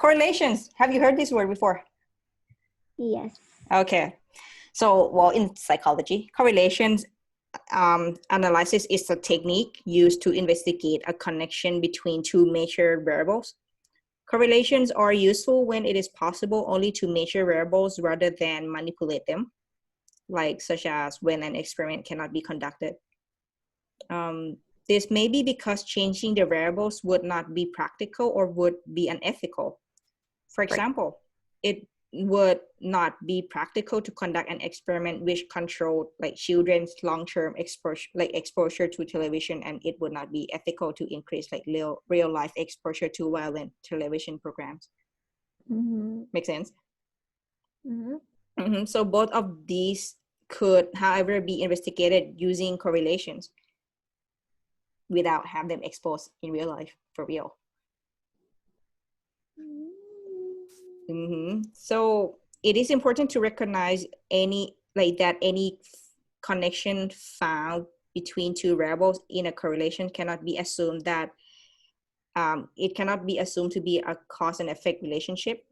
correlations. Have you heard this word before? Yes. Okay. So, well, in psychology, correlations analysis is a technique used to investigate a connection between two measured variables. Correlations are useful when it is possible only to measure variables rather than manipulate them, like such as when an experiment cannot be conducted. This may be because changing the variables would not be practical or would be unethical. For example, it would not be practical to conduct an experiment which controlled like children's long-term exposure to television, and it would not be ethical to increase like real life exposure to violent television programs. Make sense? So both of these could, however, be investigated using correlations without having them exposed in real life for real. So it is important to recognize any connection found between two variables in a correlation cannot be assumed that it cannot be assumed to be a cause and effect relationship.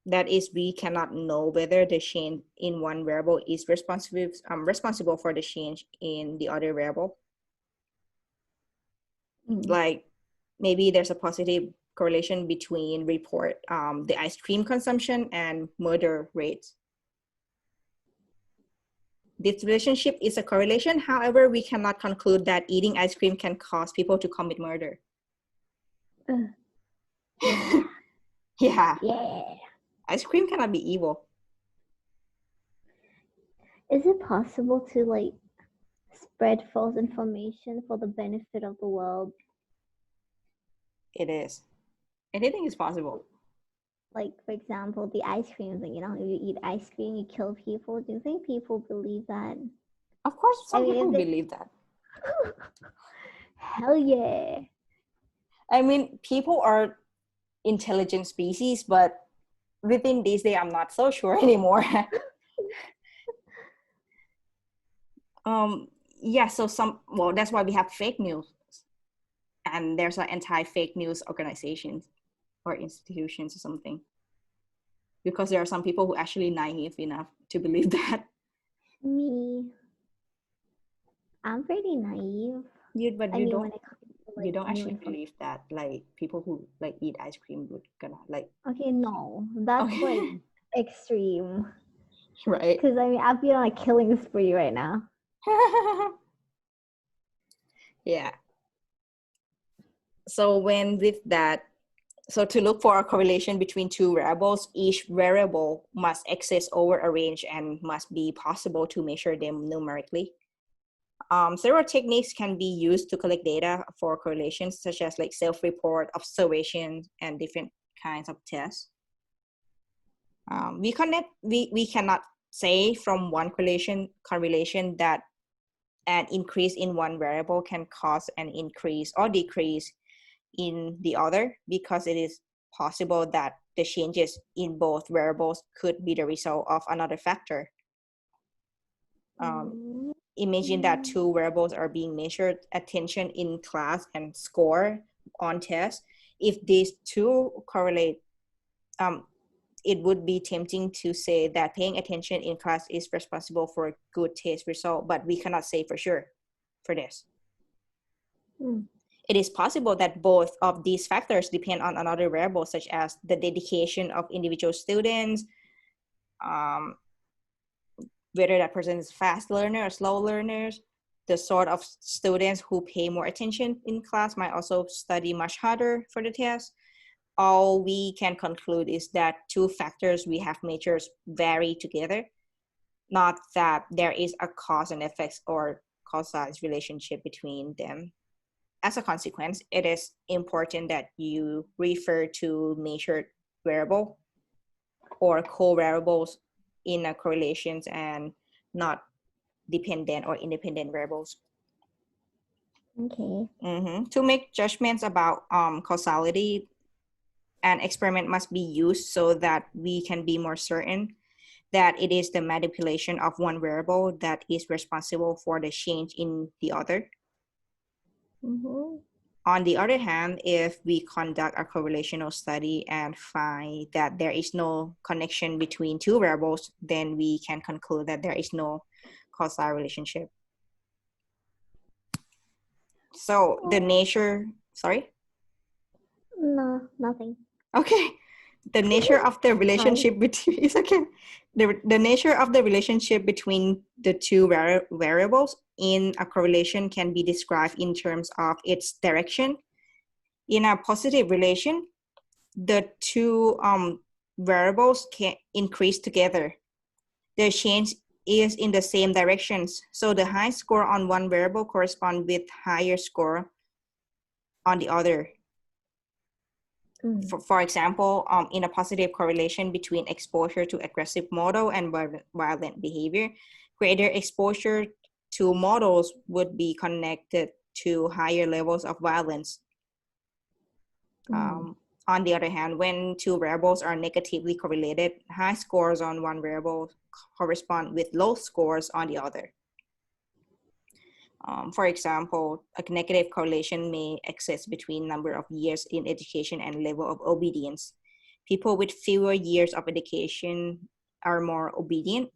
That is, we cannot know whether the change in one variable is responsible for the change in the other variable. Like maybe there's a positive correlation between the ice cream consumption and murder rates. This relationship is a correlation. However, we cannot conclude that eating ice cream can cause people to commit murder. Yeah. Ice cream cannot be evil. Is it possible to like spread false information for the benefit of the world? It is. Anything is possible. Like, for example, the ice cream thing, if you eat ice cream, you kill people. Do you think people believe that? Of course, some people believe that. Hell yeah. I mean, people are intelligent species, but within these days, I'm not so sure anymore. Yeah, so that's why we have fake news. And there's an anti-fake news organizations or institutions or something. Because there are some people who are actually naive enough to believe that. Me. I'm pretty naive. You don't actually believe that like people who like eat ice cream would gonna like. Okay, no, that's like extreme. Right. Because I mean, I've been on a killing spree right now. Yeah. So to look for a correlation between two variables, each variable must exist over a range and must be possible to measure them numerically. Several techniques can be used to collect data for correlations, such as like self-report, observations, and different kinds of tests. We cannot say from one correlation that an increase in one variable can cause an increase or decrease in the other, because it is possible that the changes in both variables could be the result of another factor. Imagine that two variables are being measured, attention in class and score on tests. If these two correlate, it would be tempting to say that paying attention in class is responsible for a good test result, but we cannot say for sure for this. It is possible that both of these factors depend on another variable, such as the dedication of individual students, whether that person is fast learner or slow learners. The sort of students who pay more attention in class might also study much harder for the test. All we can conclude is that two factors we have measured vary together, not that there is a cause and effects or causal relationship between them. As a consequence, it is important that you refer to measured variable or co-variables in a correlations and not dependent or independent variables. Okay. To make judgments about causality, an experiment must be used so that we can be more certain that it is the manipulation of one variable that is responsible for the change in the other. On the other hand, if we conduct a correlational study and find that there is no connection between two variables, then we can conclude that there is no causal relationship. So the nature, sorry? No, nothing. Okay. The nature of the relationship between, it's okay. The nature of the relationship between the two variables in a correlation can be described in terms of its direction. In a positive relation, the two variables can increase together. The change is in the same directions. So the high score on one variable corresponds with higher score on the other. For example, in a positive correlation between exposure to aggressive model and violent behavior, greater exposure to models would be connected to higher levels of violence. On the other hand, when two variables are negatively correlated, high scores on one variable correspond with low scores on the other. For example, a negative correlation may exist between number of years in education and level of obedience. People with fewer years of education are more obedient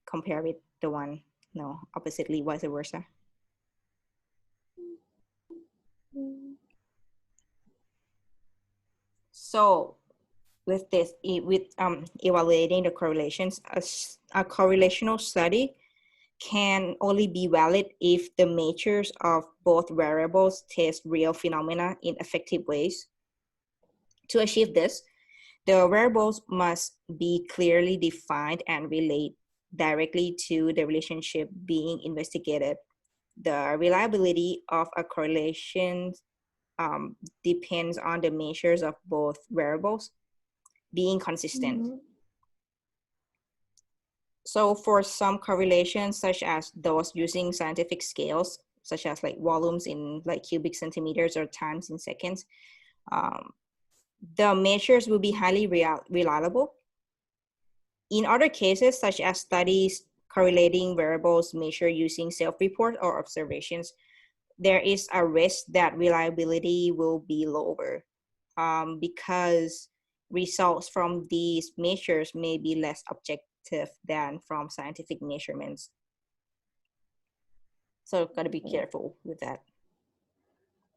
compared with the one, no, oppositely, vice versa. So with this, evaluating the correlations, a correlational study can only be valid if the measures of both variables test real phenomena in effective ways. To achieve this, the variables must be clearly defined and relate directly to the relationship being investigated. The reliability of a correlation depends on the measures of both variables being consistent. So for some correlations, such as those using scientific scales, such as like volumes in like cubic centimeters or times in seconds, the measures will be highly reliable. In other cases, such as studies correlating variables measured using self-report or observations, there is a risk that reliability will be lower because results from these measures may be less objective than from scientific measurements. So gotta be careful with that.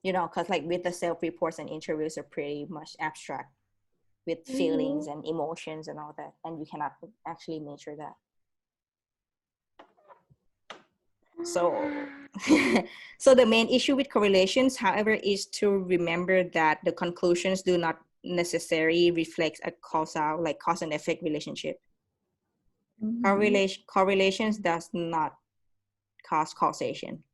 You know, because like with the self-reports and interviews are pretty much abstract with feelings and emotions and all that, and you cannot actually measure that. So, so the main issue with correlations, however, is to remember that the conclusions do not necessarily reflect a causal, like cause and effect relationship. Correlations does not cause causation.